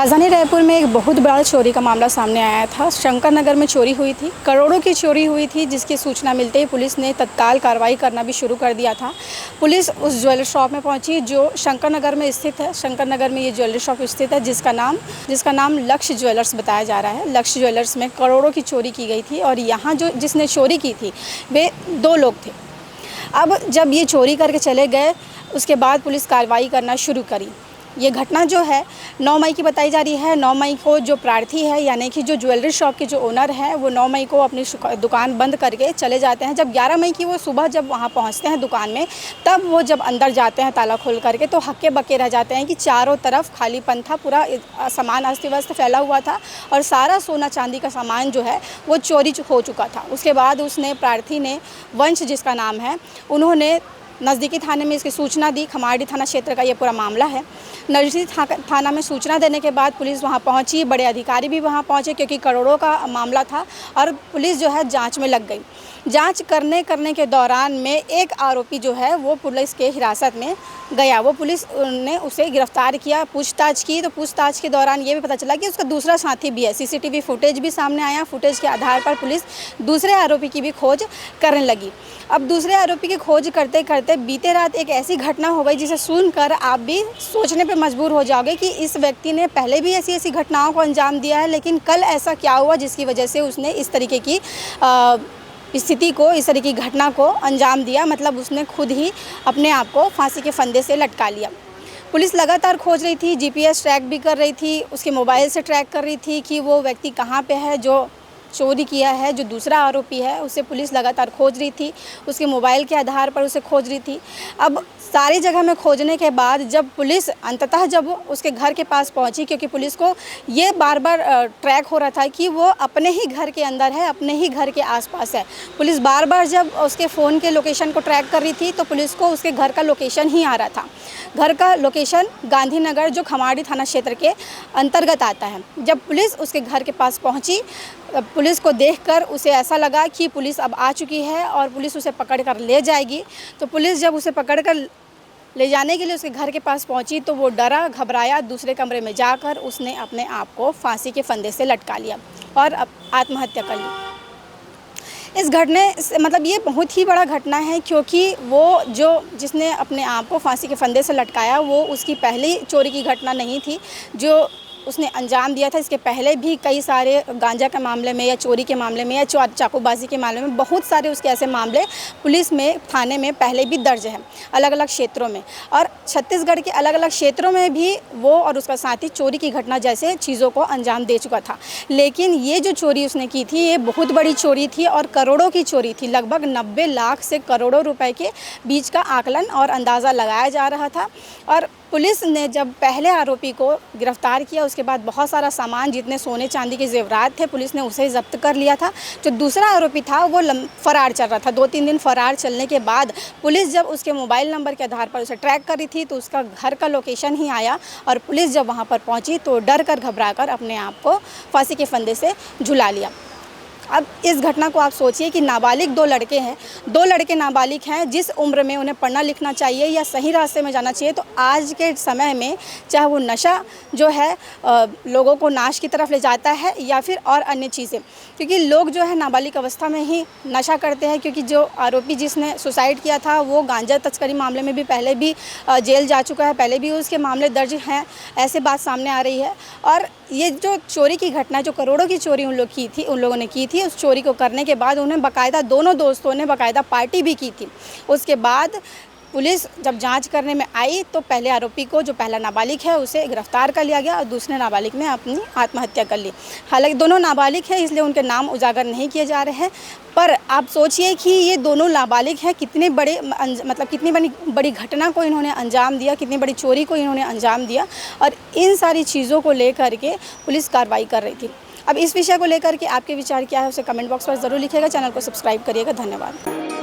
राजधानी रायपुर में एक बहुत बड़ा चोरी का मामला सामने आया था। शंकर नगर में चोरी हुई थी, करोड़ों की चोरी हुई थी, जिसकी सूचना मिलते ही पुलिस ने तत्काल कार्रवाई करना भी शुरू कर दिया था। पुलिस उस ज्वेलरी शॉप में पहुंची जो शंकर नगर में स्थित है। शंकर नगर में ये ज्वेलरी शॉप स्थित है जिसका नाम लक्ष्य ज्वेलर्स बताया जा रहा है। लक्ष्य ज्वेलर्स में करोड़ों की चोरी की गई थी और यहाँ जिसने चोरी की थी वे 2 लोग थे। अब जब ये चोरी करके चले गए उसके बाद पुलिस कार्रवाई करना शुरू करी। ये घटना जो है 9 मई की बताई जा रही है। 9 मई को जो प्रार्थी है यानी कि जो ज्वेलरी शॉप के जो ओनर हैं वो 9 मई को अपनी दुकान बंद करके चले जाते हैं। जब 11 मई की वो सुबह जब वहाँ पहुँचते हैं दुकान में, तब वो जब अंदर जाते हैं ताला खोल करके तो हक्के बक्के रह जाते हैं कि चारों तरफ खालीपन था, पूरा सामान अस्त व्यस्त फैला हुआ था और सारा सोना चांदी का सामान जो है वो चोरी हो चुका था। उसके बाद प्रार्थी ने, वंश जिसका नाम है, उन्होंने नज़दीकी थाने में इसकी सूचना दी। खमाड़ी थाना क्षेत्र का ये पूरा मामला है। नज़दीकी थाना में सूचना देने के बाद पुलिस वहाँ पहुँची, बड़े अधिकारी भी वहाँ पहुँचे क्योंकि करोड़ों का मामला था और पुलिस जो है जांच में लग गई। जांच करने के दौरान में एक आरोपी जो है वो पुलिस के हिरासत में गया। वो पुलिस ने उसे गिरफ्तार किया, पूछताछ की। तो पूछताछ के दौरान ये भी पता चला कि उसका दूसरा साथी भी है। सीसीटीवी फुटेज भी सामने आया। फुटेज के आधार पर पुलिस दूसरे आरोपी की भी खोज करने लगी। अब दूसरे आरोपी की खोज करते करते बीते रात एक ऐसी घटना हो गई जिसे सुनकर आप भी सोचने पर मजबूर हो जाओगे कि इस व्यक्ति ने पहले भी ऐसी घटनाओं को अंजाम दिया है, लेकिन कल ऐसा क्या हुआ जिसकी वजह से उसने इस तरीके की स्थिति को, इस तरह की घटना को अंजाम दिया। मतलब उसने खुद ही अपने आप को फांसी के फंदे से लटका लिया। पुलिस लगातार खोज रही थी, जीपीएस ट्रैक भी कर रही थी, उसके मोबाइल से ट्रैक कर रही थी कि वो व्यक्ति कहाँ पे है जो चोरी किया है। जो दूसरा आरोपी है उसे पुलिस लगातार खोज रही थी, उसके मोबाइल के आधार पर उसे खोज रही थी। अब सारी जगह में खोजने के बाद जब पुलिस अंततः जब उसके घर के पास पहुंची, क्योंकि पुलिस को ये बार बार ट्रैक हो रहा था कि वो अपने ही घर के अंदर है, अपने ही घर के आसपास है। पुलिस बार बार जब उसके फ़ोन के लोकेशन को ट्रैक कर रही थी तो पुलिस को उसके घर का लोकेशन ही आ रहा था। घर का लोकेशन गांधीनगर जो खमाड़ी थाना क्षेत्र के अंतर्गत आता है। जब पुलिस उसके घर के पास पहुंची, पुलिस को देखकर उसे ऐसा लगा कि पुलिस अब आ चुकी है और पुलिस उसे पकड़ कर ले जाएगी। तो पुलिस जब उसे पकड़ कर ले जाने के लिए उसके घर के पास पहुंची तो वो डरा, घबराया। दूसरे कमरे में जाकर उसने अपने आप को फांसी के फंदे से लटका लिया और आत्महत्या कर ली। इस घटने से मतलब ये बहुत ही बड़ा घटना है, क्योंकि वो जिसने अपने आप को फांसी के फंदे से लटकाया वो उसकी पहली चोरी की घटना नहीं थी जो उसने अंजाम दिया था। इसके पहले भी कई सारे गांजा के मामले में या चोरी के मामले में या चाकूबाजी के मामले में बहुत सारे उसके ऐसे मामले पुलिस में, थाने में पहले भी दर्ज हैं अलग अलग क्षेत्रों में। और छत्तीसगढ़ के अलग अलग क्षेत्रों में भी वो और उसका साथी चोरी की घटना जैसे चीज़ों को अंजाम दे चुका था। लेकिन ये जो चोरी उसने की थी ये बहुत बड़ी चोरी थी और करोड़ों की चोरी थी। लगभग 90 लाख से करोड़ों रुपए के बीच का आकलन और अंदाज़ा लगाया जा रहा था। और पुलिस ने जब पहले आरोपी को गिरफ्तार किया उसके बाद बहुत सारा सामान, जितने सोने चांदी के जेवरात थे, पुलिस ने उसे जब्त कर लिया था। जो दूसरा आरोपी था वो फरार चल रहा था। 2-3 दिन फरार चलने के बाद पुलिस जब उसके मोबाइल नंबर के आधार पर उसे ट्रैक कर रही थी तो उसका घर का लोकेशन ही आया और पुलिस जब वहाँ पर पहुँची तो डर कर, घबरा कर अपने आप को फांसी के फंदे से झुला लिया। अब इस घटना को आप सोचिए कि नाबालिग 2 लड़के हैं, 2 लड़के नाबालिग हैं। जिस उम्र में उन्हें पढ़ना लिखना चाहिए या सही रास्ते में जाना चाहिए, तो आज के समय में चाहे वो नशा जो है लोगों को नाश की तरफ ले जाता है या फिर और अन्य चीज़ें, क्योंकि लोग जो है नाबालिग अवस्था में ही नशा करते हैं। क्योंकि जो आरोपी जिसने सुसाइड किया था वो गांजा तस्करी मामले में भी पहले भी जेल जा चुका है, पहले भी उसके मामले दर्ज हैं, ऐसे बात सामने आ रही है। और ये जो चोरी की घटना, जो करोड़ों की चोरी उन लोगों ने की थी, उस चोरी को करने के बाद उन्हें बाकायदा, दोनों दोस्तों ने बाकायदा पार्टी भी की थी। उसके बाद पुलिस जब जांच करने में आई तो पहले आरोपी को, जो पहला नाबालिग है, उसे गिरफ्तार कर लिया गया और दूसरे नाबालिग ने अपनी आत्महत्या कर ली। हालांकि दोनों नाबालिग हैं इसलिए उनके नाम उजागर नहीं किए जा रहे हैं, पर आप सोचिए कि ये दोनों नाबालिग हैं, कितने बड़ी घटना को इन्होंने अंजाम दिया, कितनी बड़ी चोरी को इन्होंने अंजाम दिया और इन सारी चीज़ों को लेकर के पुलिस कार्रवाई कर रही थी। अब इस विषय को लेकर के आपके विचार क्या है उसे कमेंट बॉक्स पर ज़रूर लिखिएगा। चैनल को सब्सक्राइब करिएगा। धन्यवाद।